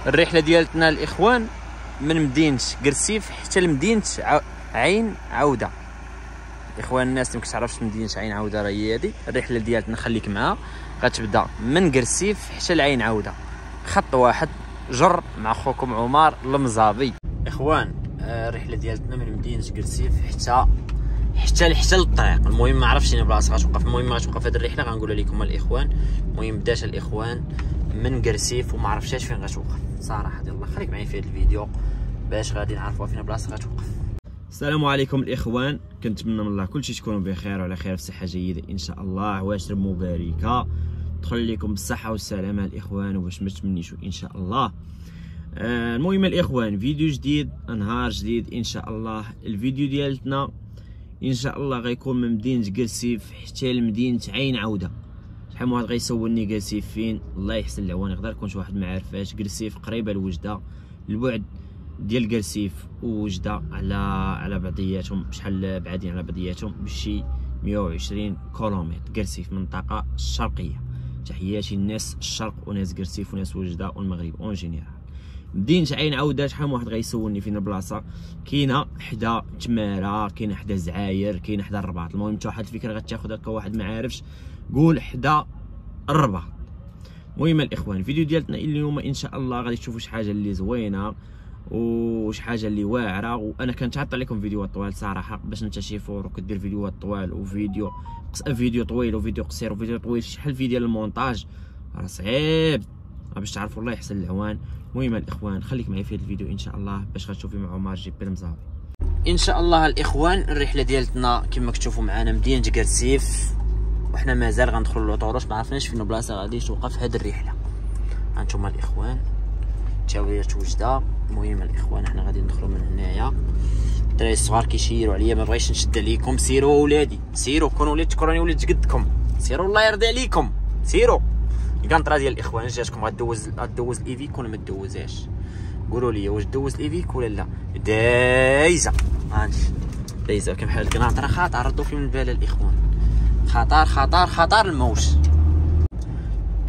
الرحله ديالتنا الاخوان من مدينه قرسيف حتى لمدينه عين عوده. اخوان الناس اللي ما كتعرفش مدينه عين عوده راه هي هذه الرحله ديالتنا، خليك معها. غتبدا من قرسيف حتى لعين عوده، خط واحد جر مع خوكم عمر المزابي. اخوان الرحله ديالتنا من مدينه قرسيف حتى للطريق. المهم ما عرفتش شنو بلاصه غتوقف، المهم غتوقف هذه الرحله غنقولها لكم الاخوان. المهم بدات الاخوان من قرسيف وما عرفتش فين غتوقف صراحه. يلا خليك معايا في هذا الفيديو باش غادي نعرفوا فين بلاصه غتوقف. السلام عليكم الاخوان، كنتمنى من الله كلشي تكونوا بخير وعلى خير في صحه جيده ان شاء الله. عواشر مباركه تدخل لكم بالصحه والسلامه الاخوان وباش ما تمنيشوا ان شاء الله. المهم الاخوان فيديو جديد نهار جديد ان شاء الله. الفيديو ديالتنا ان شاء الله غيكون من مدينه قرسيف حتى لمدينه عين عوده. شحال من واحد غيسولني قرسيف فين، الله يحسن العوان. يقدر يكون شي واحد ما عارفاش. قرسيف قريبه لوجده، البعد ديال قرسيف ووجده على بعضياتهم شحال بعادين على بعضياتهم بشي 120 كيلومتر. قرسيف منطقه الشرقيه. تحياتي الناس الشرق وناس قرسيف وناس وجده والمغرب اون جينيرال. مدينه عين عوده شحال من واحد غيسولني فين البلاصه، كاينه حدا تماره، كاينه حدا زعاير، كاينه حدا الرباط. المهم انت واحد الفكره غتاخذ هكا واحد ما عارفش قول حدا الرباط. المهم الاخوان الفيديو ديالتنا اليوم ان شاء الله غادي تشوفوا شي حاجه اللي زوينه وشي حاجه اللي واعره. وانا كنتعطى عليكم فيديوهات طوال صراحه باش انت شي فور وكدير فيديوهات طوال وفيديو طويل وفيديو قصير وفيديو طويل شحال في ديال المونتاج راه صعيب باش تعرفوا الله يحسن العوان. المهم الاخوان خليك معايا في هذا الفيديو ان شاء الله باش غتشوفي مع عمر جي بي المزابي ان شاء الله. الاخوان الرحله ديالتنا كما كتشوفوا معنا مدينه قرسيف، وحنا مازال غندخلوا للعطوروش، ما عرفناش فين البلاصه غادي توقف هذه الرحله. هانتوما الاخوان تاويات وجده. المهم الاخوان حنا غادي ندخلوا من هنايا. الدراري الصغار كيشيروا عليا ما بغيتش نشد عليكم. سيروا ولادي سيروا، كونوا ولاد تكروني ولاد جدكم، سيروا الله يرضي عليكم سيروا. الكانطرا ديال الاخوان جاتكم غدوز الايفيك ولا ما تدوزهاش؟ قولوا لي واش دوز الايفيك ولا لا؟ دايزه هانتي دايزه كيف بحال الكانطرا خطر. ردوا في من البال الاخوان، خطر خطر خطر الموت.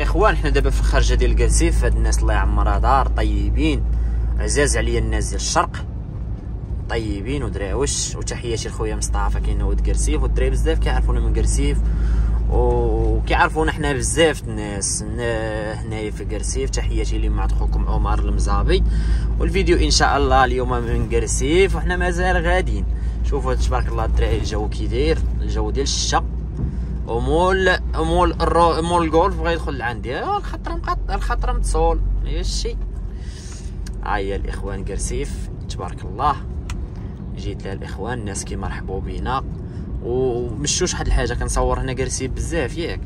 اخوان حنا دابا في الخارجه ديال قرسيف. هاد الناس الله يعمرها دار طيبين، عزاز عليا الناس ديال الشرق طيبين ودراوش. وتحياتي لخويا مصطفى كاين هو د قرسيف، والدراري بزاف كيعرفونا من قرسيف وكيعرفونا حنا بزاف الناس هنايا في قرسيف. تحياتي لي مع خوكم عمر المزابي. والفيديو ان شاء الله اليوم من قرسيف وحنا مازال غاديين. شوفوا تبارك الله الدراري الجو كي داير، الجو ديال الشتا. مول الجولف بغا يدخل لعندي الخطره متصول هادشي. هيا الاخوان قرسيف تبارك الله جيت لها الاخوان. الناس كي مرحبوا بينا ومشوا شحال الحاجه كنصور هنا قرسيف بزاف ياك.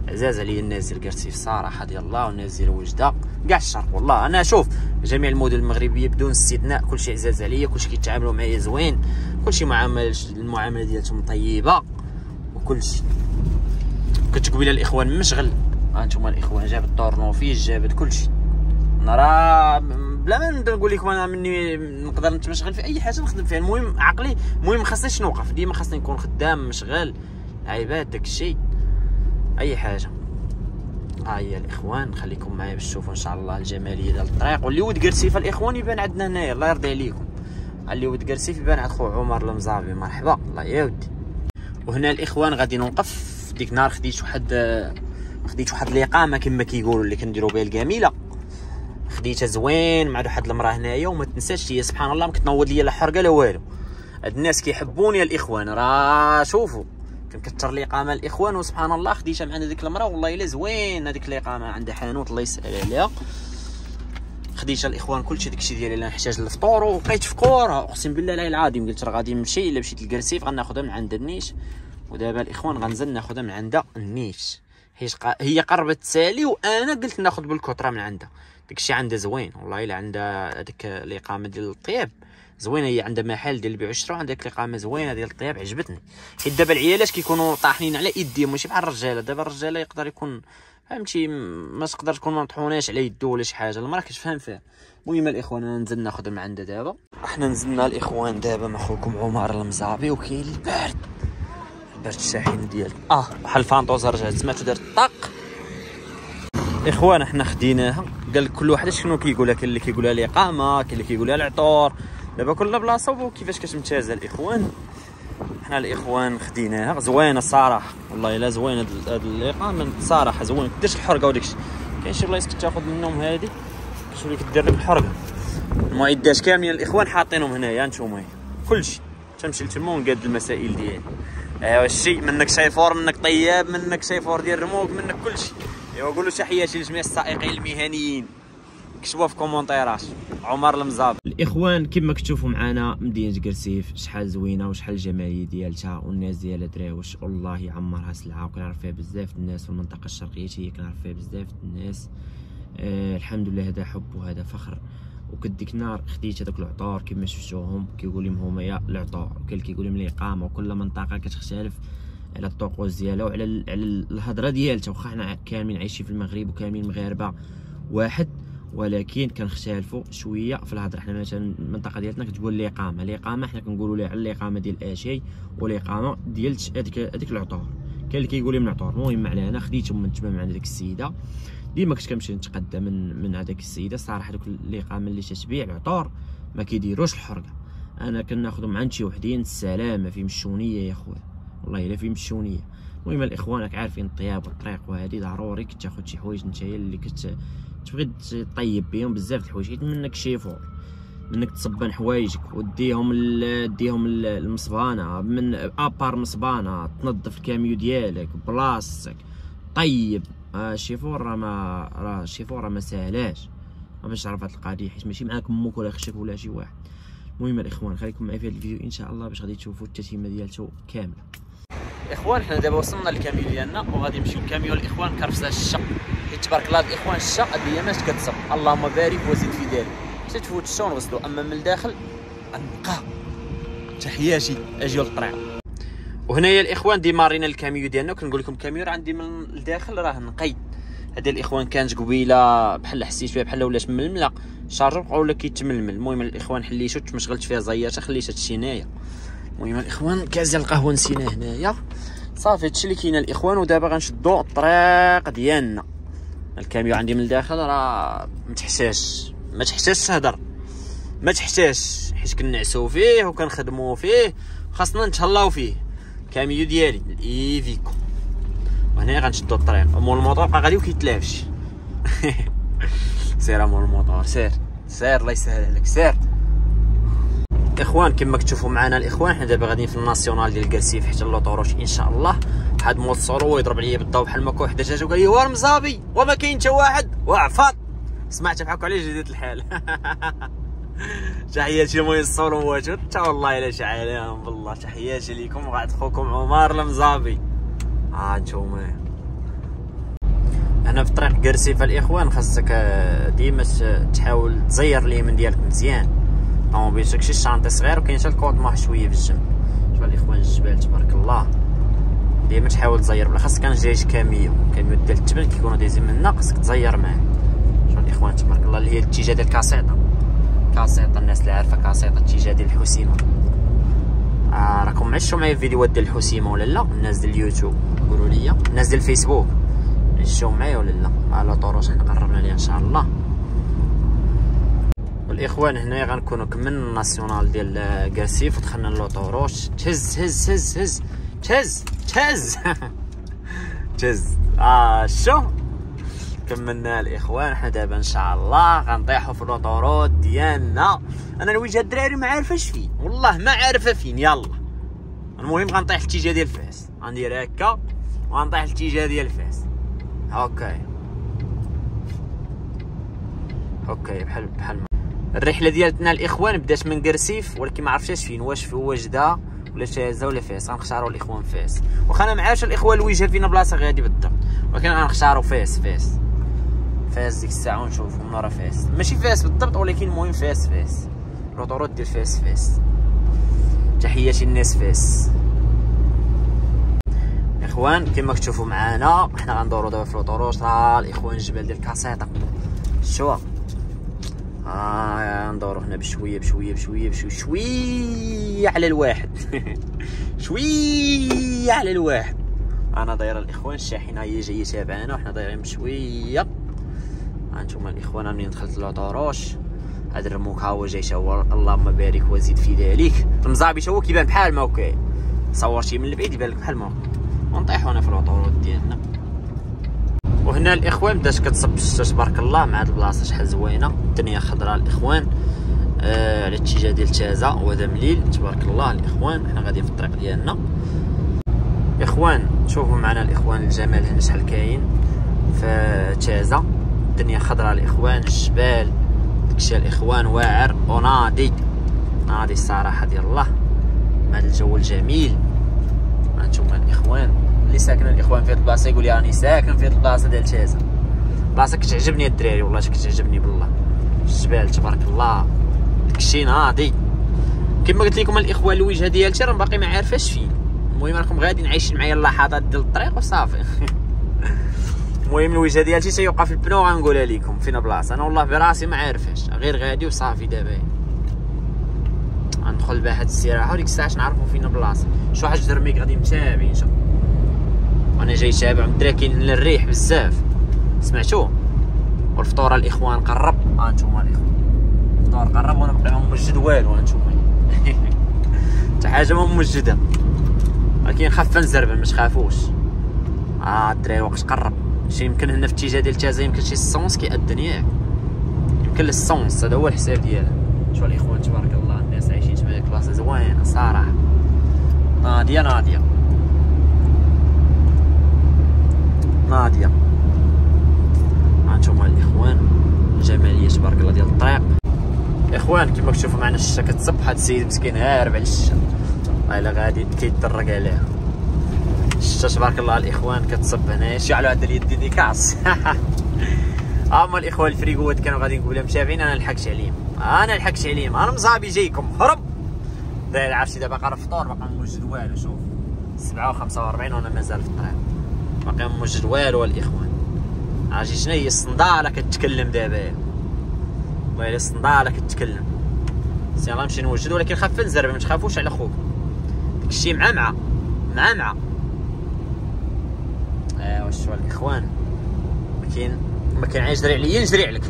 عزاز عليا الناس ديال قرسيف صراحه ديال الله، والناس ديال وجده كاع الشرق. والله انا شوف جميع المدن المغربيه بدون استثناء كلشي عزاز عليا، كلشي كيتعاملوا معايا زوين، كلشي المعامله ديالهم طيبه وكلشي. كنت قبيله الاخوان مشغل، هانتوما الاخوان جابت طورنوفيش جابت كلشي. انا راه بلا ما نقول لكم انا مني نقدر نتمشغل في اي حاجه نخدم فيها. المهم عقلي المهم خاصنيش نوقف، ديما خاصني نكون خدام مشغل عباد داكشي اي حاجه. ها هي الاخوان خليكم معايا باش تشوفوا ان شاء الله الجماليه ديال الطريق. واللي ود قرسيف الاخوان يبان عندنا هنايا الله يرضي عليكم. اللي ود قرسيف يبان عند خو عمر المزابي مرحبا الله يا ودي. وهنا الاخوان غادي نوقف. ديك النهار خديت واحد الاقامه كما كيقولوا اللي كنديروا بها الكامله، خديتها زوين مع واحد المراه هنايا. وما تنساش هي سبحان الله ما كتنوض ليا لا حرقه لا والو. هاد الناس كيحبوني الاخوان راه شوفوا كنكثر الاقامه الاخوان. وسبحان الله خديتها معنا ديك المراه والله الا زوين. هذيك الاقامه عندها حانوت الله يسهل عليها. خديتها الاخوان كلشي داكشي ديالي اللي نحتاج للفطور وبقيت فكورها اقسم بالله العظيم. قلت راه غادي نمشي الا مشيت للقرسيف غناخذها من عند النيش. ودابا الاخوان غنزل ناخذها من عند النيش، حيت هي قربت تسالي وانا قلت ناخذ بالكوطره من عندها. داكشي عندها زوين والله الا عندها هذيك الاقامه ديال الطياب زوينه. هي عندها محل ديال البيع والشراء وعندها ديك الاقامه زوينه ديال الطياب عجبتني. حيت دابا العيالات كيكونوا طاحنين على ايديهم ماشي بحال الرجاله. دابا الرجاله يقدر يكون فهمتي ما تقدر تكون ما مطحوناش على يدو ولا شي حاجه، المراه كتفهم فيها. المهم الاخوان انا نزل ناخذ من عندها دابا. احنا نزلنا الاخوان دابا مع خوكم عمر المزابي وكاين البرد الشاحن ديالك بحال الفانطوزه رجعت سمعتو دارت طق. اخوان احنا خديناها قال لك كل واحد شنو كيقولها، كاين اللي كيقولها الاقامه، كاين اللي كيقولها العطور. دابا كل بلاصه وكيفاش كتمتاز الاخوان. حنا الاخوان خديناها زوينه الصراحه، والله الا زوينه هاد الاقامه صراحه زوينه. كديرش الحرقه وداكشي، كاين شي بلايص كتاخذ منهم هادي كتولي كدير لك الحرقه. المعدات كاملين الاخوان حاطينهم هنايا نتوما، كلشي تمشي لتما ونقاد المسائل ديالي. ايوا الشيء منك شيفور، منك طياب، منك شيفور ديال الرموك، منك كلشي. ايوا قولوا تحياتي لجميع السائقين المهنيين، كتبوها في كومونتيرات. عمر المزاب. الاخوان كما كتشوفوا معنا مدينه قرسيف شحال زوينه وشحال الجماليه ديالتها، والناس ديالها دراوش والله يعمرها سلعه، وكنعرف فيها بزاف الناس في المنطقه الشرقيه، هي كنعرف فيها بزاف الناس. الحمد لله، هذا حب وهذا فخر. وكديك النهار خديت هذوك العطور كما شفتوهم، كيقول لهم هما العطور، وكاين اللي كيقول لهم الاقامه، وكل منطقه كتختلف على الطقوس ديالها وعلى الهضره ديالتها. واخا حنا كاملين عايشين في المغرب وكاملين مغاربه واحد، ولكن كنختلفوا شويه في الهضره. حنا مثلا المنطقه ديالتنا كتقول الاقامه حنا كنقولوا لها على الاقامه ديال اشي، والاقامه ديال هذيك العطور. كاين اللي كيقول لهم العطور. المهم على انا خديتهم من تما من عند ديك السيده، ديما كنت كنمشي نتقدى من هذاك السيده. صراحه دوك الاقامه اللي تتبيع العطور ما كيديروش الحرقه. انا كناخذهم عند شي وحدين السلامه في مشونيه يا خويا، والله الا في مشونيه. المهم الاخوان راك عارفين الطياب والطريق، وهذه ضروري كتاخذ شي حوايج نتايا اللي تبغي تطيب بهم بزاف د الحوايج، منك شيفور، منك تصبن حوايجك وديهم المصبانه، من ابار مصبانه تنظف الكاميو ديالك بلاصتك طيب. الشيفور راه الشيفور ما ساهلاش باش تعرف هاد القضيه، حيت ماشي معاك امك ولا خشك ولا شي واحد. المهم الاخوان خليكم معايا في هذا الفيديو ان شاء الله باش غادي تشوفوا التتمه ديالته كامله. اخوان حنا دابا وصلنا للكاميو ديالنا وغادي نمشيو للكاميو الاخوان كرفسه الشا، حيت تبارك الله الاخوان الشا هاد الايامات كتصب، اللهم بارك وزيد في ذلك. حتى تفوت الشا ونغسلو، اما من الداخل نقى. تحياتي اجيو للطريق. وهنايا الاخوان ديمارينا الكاميو ديالنا، وكنقول لكم الكاميو راه عندي من الداخل راه نقي. هذه الاخوان كانت قبيله بحال حسيت بها بحال ولات ململه، شارجر بقى ولا كيتململ. المهم الاخوان حليتو تمشغلت فيها زياته، خليتها تشي هنايا. المهم الاخوان كاس ديال القهوه نسيناه هنايا. صافي هادشي اللي كاين الاخوان، ودابا غنشدو الطريق ديالنا. الكاميو عندي من الداخل راه ما تحتاجش تهضر، ما تحتاج، حيت كنعسو فيه وكنخدمو فيه، خاصنا نتهلاو فيه. الكاميو ديالي الايفيكو، وهنا غنشدو الطريق. مول الموطور بقى غادي وكيتلافش. سير مول الموطور، سير الله يسهل عليك، سير. اخوان كما كتشوفوا معنا الاخوان، حنا دابا غاديين في الناسيونال ديال قرسيف حتى لوطوروش ان شاء الله. واحد موصلو ويضرب عليا بالضوء بحال ما كون وحده جات وقال لي وا مزابي وما كاين حتى واحد وعفاط. سمعت بحالكم على جديد الحال. تحياتي موصلو حتى والله الا شعالهم بالله. تحياتي ليكم وغاد خوكم عمر المزابي. نتوما انا في طريق قرسيف الاخوان، خاصك ديما تحاول تزير اليمين ديالك مزيان. طوموبيلتك شي شانطي صغير وكاين حتى الكوطمه شويه في الجنب. شوف الاخوان الجبال تبارك الله، ديما تحاول تزير. بلا خاصك كان جايش كاميو ديال التبن كيكونوا دايزين منا، خاصك تزير معاه. شوف الاخوان تبارك الله اللي هي الاتجاه ديال كاسيطه الناس اللي عارفه كاسيطه الاتجاه ديال الحسيمه. راكم عشتوا معايا الفيديوهات ديال الحسيمه ولا لا؟ الناس ديال اليوتيوب قولوا لي، الناس ديال الفيسبوك عشتوا معايا ولا لا؟ على طروس حنا قربنا ليها ان شاء الله. والاخوان هنايا غنكونوا كملنا الناسيونال ديال قرسيف ودخلنا لوطوروش. تهز هز هز هز تهز تهز تهز. شو كملنا الاخوان. حنا دابا ان شاء الله غنطيحوا في لوطوروت ديالنا. انا الوجهه الدراري ما عارفاش فين، والله ما عارفه فين. يلا المهم غنطيح الاتجاه ديال فاس، غندير هكا وغنطيح الاتجاه ديال فاس. اوكي بحال الرحله ديالتنا الاخوان بدات من قرسيف، ولكن ما عرفتش فين، واش في وجده ولا تازه ولا فاس. غنختاروا الاخوان فاس، واخا انا معاش الاخوان الوجهه فينا بلاصه غادي بالضبط، ولكن غنختاروا فاس ديك الساعه ونشوفوا من راه فاس، ماشي فاس بالضبط ولكن المهم فاس لوطوروت ديال فاس. تحياتي الناس فاس. اخوان كما كتشوفوا معانا حنا غندوروا دابا في لوطوروش. راه الاخوان الجبال ديال كاسيطه شوا ندورو هنا بشويه على الواحد. شويه على الواحد. انا دايره الاخوان الشاحنه هي جايه تابعانا وحنا دايرين بشويه. هانتوما الاخوان منين دخلت لوطوروش هاد الرموك ها هو جاي هو اللهم بارك وزيد في ذلك. المزابي هو كيبان بحال ما هكا، صورتيه من البعيد يبان لك بحال ما هكا، ونطيحو هنا في الوطورات ديالنا. وهنا الاخوان بدات كتصب الشتا تبارك الله مع هاد البلاصه شحال زوينه، الدنيا خضراء الاخوان على الاتجاه ديال تازا، وهذا مليل تبارك الله الاخوان. حنا غاديين في الطريق ديالنا اخوان. شوفوا معنا الاخوان الجمال هنا شحال كاين في تازا، الدنيا خضراء الاخوان، الجبال داكشي الاخوان واعر وناضي ناضي الصراحه ديال الله مع هذا الجو الجميل. هانتوما الاخوان اللي ساكن الاخوان في هاد البلاصه يقول لي راني ساكن في هاد البلاصه ديال تازا، بلاصه كتعجبني الدراري والله كتعجبني بالله، الجبال تبارك الله داكشي ناضي. كما قلت لكم الاخوان الوجهه ديالتي راه باقي ما عارفاش فين، المهم راكم غاديين عايشين معايا اللحظات ديال الطريق وصافي. المهم الوجهه ديالتي تيوقع في البنو غنقولها لكم فين بلاصه، انا والله براسي ما عارفاش، غير غادي وصافي. دابا غندخل لباحه الاستراحه وديك الساعه نعرفوا فين بلاصه. شي واحد جرميك غادي متابعين شوف، وانا جاي تابع الدراري كاين الريح بزاف سمعتوه. والفطور الاخوان قرب، هانتوما الاخوان الفطور قرب وانا باقي ما موجد والو، هانتوما حتى حاجه ما موجده، ولكن خاف نزربل ما تخافوش. الدراري الوقت قرب، شي يمكن هنا في الاتجاه ديال تازا يمكن شي السونس كيأذن ياك، يمكن للسونس هذا هو الحساب ديالها. شوف الاخوان تبارك الله الناس عايشين في هذيك البلاصه زوينه صراحه، ناضيه ناضيه ناضيه. هانتوما الاخوان الجماليه تبارك الله ديال الطريق اخوان. كما كتشوفوا معنا الشتا كتصب، هاد السيد مسكين هارب على الشتا، الا غادي كيتدرق عليها الشتا تبارك الله الاخوان كتصب هنايا. شعلوا هاد اليد ديكاس. اما الاخوان الفريقوات كانوا غادي نقولها متابعين، انا لحقت عليهم، انا لحقت عليهم، انا مزابي جايكم هرب. داير عرفتي دابا باقي الفطور باقي موجد والو، شوف 7:45 وانا مازال في الطريق باقي موجد والو الاخوان. عرفتي شنو هي الصنداله كتكلم دابا، والله الا الصنداله كتكلم. يلاه نمشي نوجد، ولكن خاف نزرب ما تخافوش على خوك، داكشي مع ايوا شتو الاخوان ما كاين يجري عليا نجري عليك.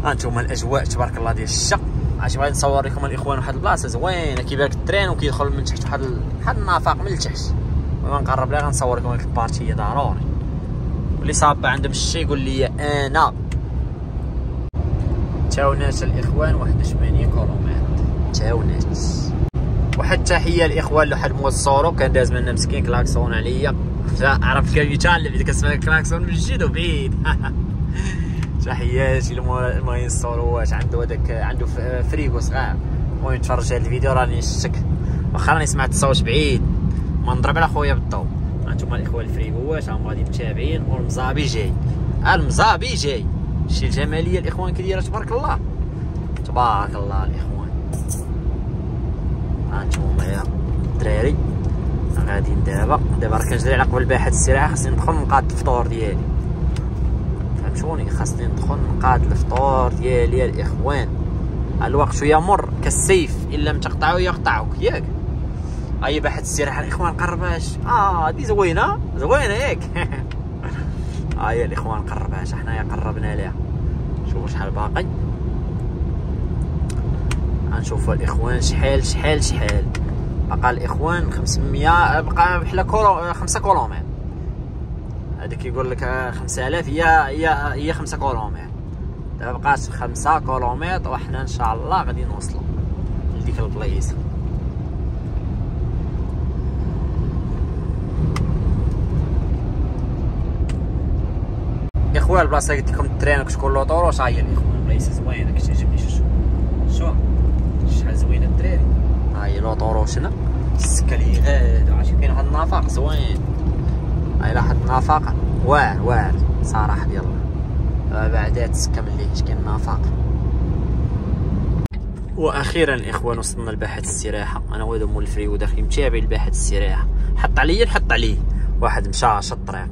هانتوما الاجواء تبارك الله ديال الشتا. عرفتي بغيت نصور لكم الاخوان واحد البلاصه زوينه كيبان لك الترين وكيدخل من تحت واحد النافق من التحت، وما نقرب لها غنصور لكم هاد البارتيه ضروري. واللي صابه عندهم الشي يقول لي انا. تاونات الاخوان 81 كيلومتر تاونات. واحد التحيه الاخوان لواحد موصورو كان داز منا مسكين كلاكسون عليا، عرفت كان يتعلم اذا كتسمع الكلاكسون من جد وبعيد. تحياتي المهم الصوروات عنده هذاك عنده فريكو صغار. المهم تفرج هذا الفيديو راني نشتك واخا راني سمعت الصوت بعيد ما نضرب على خويا بالضو. هانتوما الاخوان الفريكوات راهم غادي متابعين، والمزابي جاي، المزابي جاي. شتي الجماليه الاخوان كي دايره تبارك الله تبارك الله الاخوان. هانتوما يا الدراري غاديين دابا راه كنجري على قبل باحه الاستراحه، خاصني ندخل نقاد الفطور ديالي، فهمتوني؟ خاصني ندخل نقاد الفطور ديالي الاخوان. الوقت يمر كالسيف ان لم تقطعه يقطعك، ياك؟ هاي باحه الاستراحه الاخوان قرباش. دي زوينه ياك. هاي الاخوان قرباش، حنايا قربنا ليها. شوفوا شحال باقي، غنشوفوا الاخوان شحال بقى الاخوان 500 بقى بحال 5 كيلومتر. هذاك يقول لك 5000 هي 5 كيلومتر، دابا بقات 5 كيلومتر وحنا ان شاء الله غادي نوصلوا لديك البلايصه. اخوان البلاصه قلت لكم الترين كتكون لوطوروش، ها هي الاخوان بلايصه زوينه كتعجبني. شوف شحال زوينه الدراري، ها هي لوطوروش هنا السكه اللي غاد. عرفتي كاين واحد النفق زوين، هاي لاحظ النفق واعر صراحه ديال الله. بعدات السكه ملي كاين نفق. واخيرا الاخوان وصلنا لباحه الاستراحه، انا وهذا مول الفريو داخلين متابعين لباحه الاستراحه. حط عليه واحد مشى شط الطريق.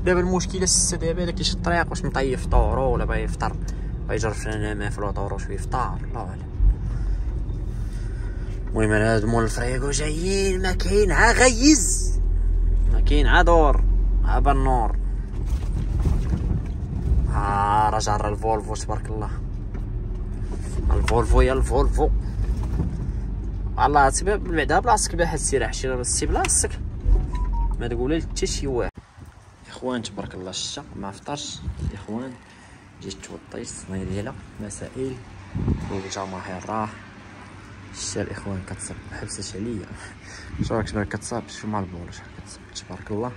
دابا المشكله السته دابا الا كيشد الطريق واش مطيب فطورو ولا باغي يفطر، غيجرب فينا ما في الوطور شويه يفطر الله اعلم. المهم انا هاد مول الفريقو جايين ما كاين عا غيز، ما كاين عا دور عا بالنور. راه جار الفولفو تبارك الله. الفولفو يا الفولفو الله سبب بعدا بلاصتك باحث السلاح شي راسي بلاصتك ما تقول حتى شي واحد. اخوان تبارك الله الشتا ما فطرش اخوان، جيت توضيت صناي ديالها مسائل والجماهير راه الشتا الاخوان كتصب حبست عليا. شو راك شنو كتصاب شو مع البول شحال كتصب تبارك الله.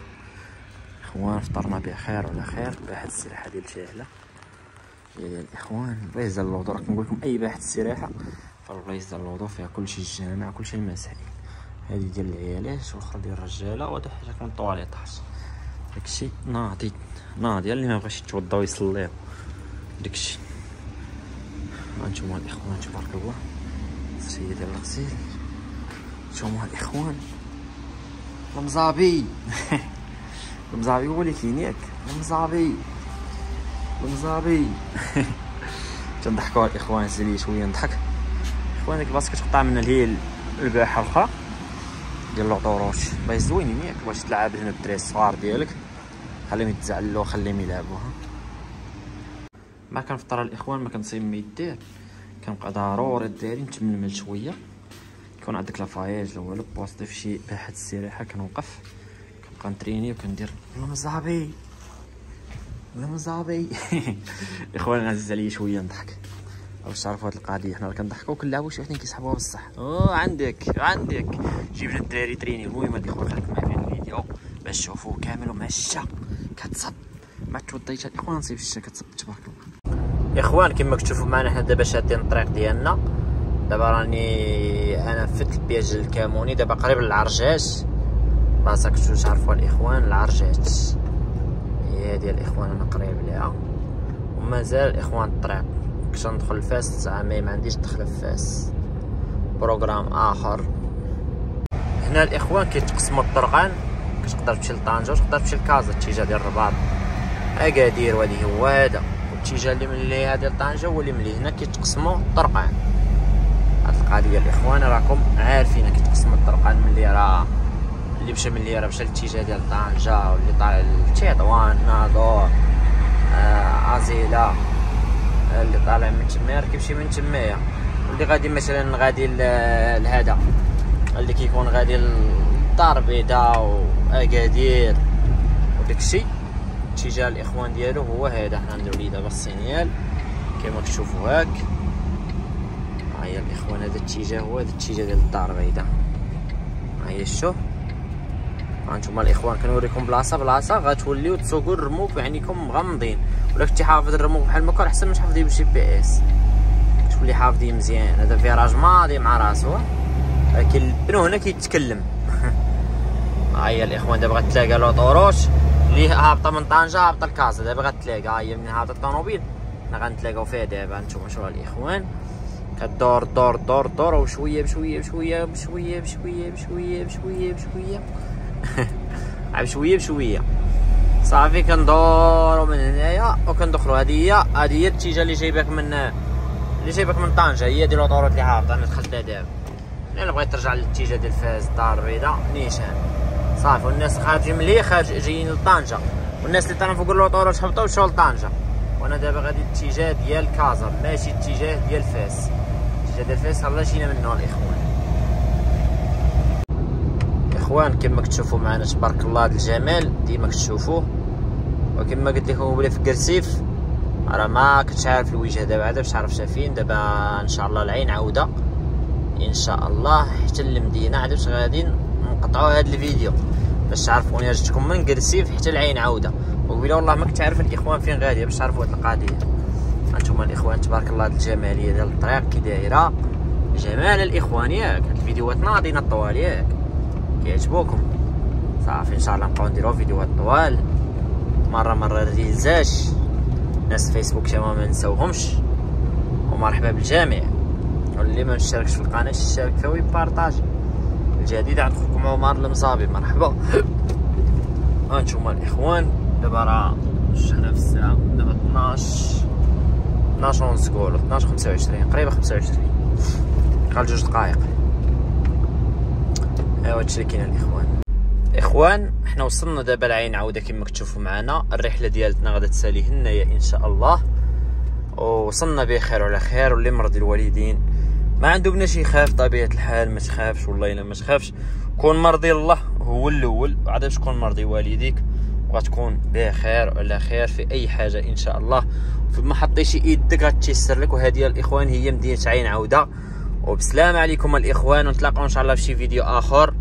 اخوان فطرنا بخير وعلى خير. باحث السلاحه ديال شاهله يا الاخوان البلايص ديال اللوطو، راكم نقول لكم اي باحث السلاحه فالبلايص ديال اللوطو فيها كلشي الجامع كلشي المسائل. هذه ديال العيالات والاخرى ديال الرجاله وهذا حاجه كون طواليطاج. داكشي ناضي اللي ما بغاش يتوضا ويصليو داكشي. هانتوما الاخوان تبارك الله السيد ديال الغسيل. هانتوما الاخوان المزابي المزابي هو اللي كاين ياك المزابي تنضحكوا الاخوان زيد شويه نضحك اخوان. ديك البلاصه كتقطع من هي الباحه الاخرى ديال لوطوروش باش زوينين ياك باش تلعب هنا بالدراري الصغار ديالك خليهم يتزعلوا خليهم يلعبوا. ما كنفطر الاخوان ما كنصيب ما يدير كنبقى ضروري الدراري نتململ شويه يكون عندك لافاياج ولا والو بوسطي في شي باحث السلاحه كنوقف كنبقى نتريني وكندير المزابي اخوان عزيز عليا شويه نضحك واش تعرفوا هاد القضيه. حنا كنضحكوا وكنلعبوا شي وحدين كيسحبوها بصح. عندك جبنا الدراري تريني. المهم الاخوان خليكم معايا في الفيديو باش تشوفوه كامل ومع الشتا كتصب ما توضيتش الاخوان نصيب الشتا كتصب تبارك الله. يا اخوان كما كتشوفوا معنا حنا دابا شادين الطريق ديالنا. دابا راني انا فت البياج الكاموني دابا قريب للعرجاج. بلاصه كنتو تعرفوا الاخوان العرجاج هي ديال الاخوان انا قريب ليها ومازال الاخوان الطريق كنت ندخل لفاس زعما ما عنديش دخل في فاس بروغرام اخر. هنا الاخوان كيتقسموا الطرقان كتقدر تمشي لطنجة وتقدر تمشي لكازا الاتجاه ديال الرباط اكادير وهذه هو هذا والاتجاه اللي من اللي ديال طنجة هو اللي ملي هنا كيتقسموا الطرقان. هاد القضيه الاخوان راكم عارفين كيتقسموا الطرقان من اللي راه اللي مشى من اللي راه مشى للاتجاه ديال طنجة واللي طالع لتطوان ناظور ازيلا اللي طالع من تما راه كيمشي من تمايا واللي غادي مثلا غادي لهذا اللي كيكون غادي للدار البيضاء واكادير وداكشي اتجاه الاخوان ديالو هو هذا. حنا نديرو دابا السينيال كما كتشوفوا هاك ها هي الاخوان هذا الاتجاه هو هذا الاتجاه ديال الدار البيضاء. ها هي شوف هانتوما الاخوان كنوريكم بلاصه غتوليو تسوقوا الرموك بعينيكم مغمضين ولا كنتي حافظ الرموك بحال ما كان احسن من حافظيه بالجي بي اس تولي حافظيه مزيان. هذا فيراج ماضي مع راسو ولكن البنو هنا كيتكلم. ها هي الاخوان دابا غتلاقى لوطوروش اللي هابطه من طنجة هابطه لكازا دابا غتلاقى. ها هي من هابطه الطوموبيل حنا غنتلاقاو فيها دابا. نتوما شوفوا الاخوان كدور دور وشويه بشويه بشويه صافي كندورو من هنايا وكندخلوا. هذه هي الاتجاه اللي جايبك من طنجة هي ديال لوطوروت اللي هابطه. انا دخلتها دابا الا بغيت ترجع للاتجاه ديال فاس الدار البيضاء نيشان صافي. والناس خارجين من اللي جايين لطنجة والناس اللي طالعين فوق اللوطوروت هبطوا مشاو لطنجة وانا دابا غادي الاتجاه ديال كازا ماشي الاتجاه ديال فاس. الاتجاه ديال فاس الله جينا منه الاخوان كما كتشوفوا معنا تبارك الله. هذا الجمال ديما كتشوفوه وكما قلت لكم بلي في كرسيف راه ما كنتش عارف الوجهه دابا عاد باش تعرف فين. دابا ان شاء الله العين عوده ان شاء الله حتى للمدينه عاد باش غادي نقطعوا هذا الفيديو باش تعرفوا انا جيتكم من كرسيف حتى العين عوده. وقيله والله ما كنت عارف الاخوان فين غادي باش تعرفوا هذه القضيه. هانتوما الاخوان تبارك الله الجماليه ديال الطريق كي دايره جمال الاخوان ياك. هاد الفيديوهات ناضينا الطوال ياك كيعجبوكم صافي ان شاء الله نبقاو نديرو فيديوهات طوال مره ريلزاج. ناس الفيسبوك تما ما نساوهمش ومرحبا بالجميع واللي ما مشتركش في القناه يشترك فيها ويبارطاجي. الجديد عند خوكم عمر المصابي مرحبا. هانتوما الاخوان دابا راه حنا في الساعه دابا 12 ونص كولو 12:25 قريبه 25 قال 2 دقائق. ايوا هادشي اللي كاين الاخوان. اخوان حنا وصلنا دابا لعين عوده كما كتشوفوا معنا. الرحله ديالتنا غادا تسالي هنايا ان شاء الله، ووصلنا بخير وعلى خير. واللي مرضي الوالدين ما عنده بناش يخاف، طبيعه الحال ما تخافش، والله الا ما تخافش. كون مرضي الله هو الاول، وعاد باش تكون مرضي والديك وغتكون بخير وعلى خير في اي حاجه ان شاء الله. فما حطيتي يدك غتيسر لك. وهذه الاخوان هي مدينه عين عوده. وبسلام عليكم الاخوان، ونتلاقاو ان شاء الله في شي فيديو اخر.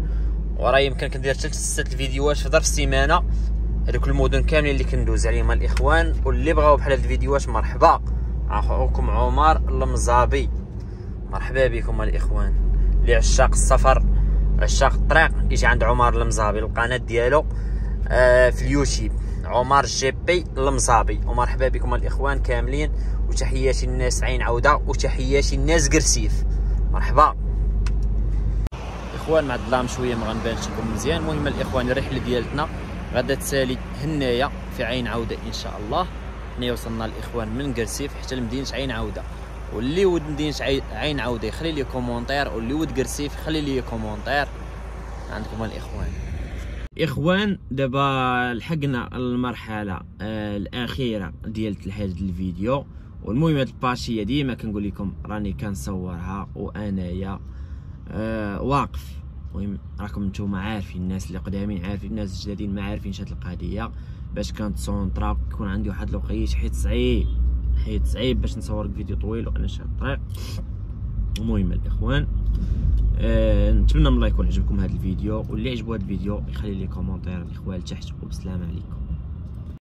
وراه يمكن كندير 3 6 الفيديوهات في ظرف السيمانه، هذوك المدن كاملين اللي كندوز عليهم الاخوان. واللي بغاو بحال هاد الفيديوهات مرحبا، اخوكم عمر المزابي. مرحبا بكم الاخوان اللي عشاق السفر عشاق الطريق، يجي عند عمر المزابي القناه ديالو في اليوتيوب عمر جي بي المزابي. ومرحبا بكم الاخوان كاملين، وتحياتي الناس عين عوده، وتحياتي الناس قرسيف. مرحبا اخوان. مع الظلام شويه ما غنبانش لكم مزيان. المهم الاخوان الرحله ديالتنا غادا تسالي هنايا في عين عوده ان شاء الله. هنا وصلنا الاخوان من قرسيف حتى لمدينه عين عوده. واللي ود مدينه عين عوده يخلي لي كومونتير، واللي ود قرسيف يخلي لي كومونتير. عندكم الاخوان. اخوان دابا لحقنا المرحله الاخيره ديال هذا الفيديو. والمهم هاد الباشيه ديما كنقول لكم راني كنصورها وانايا واقف. المهم راكم نتوما عارفين، الناس اللي قدامين عارفين، الناس الجدادين ما عارفينش هاد القضيه. باش كنتصونطرا يكون عندي واحد الوقيت حيت صعيب باش نصور فيديو طويل وانا شاد الطريق. المهم الاخوان نتمنى من الله يكون عجبكم هذا الفيديو، واللي عجبو هذا الفيديو يخلي لي كومونتير الاخوان لتحت. وبسلام عليكم.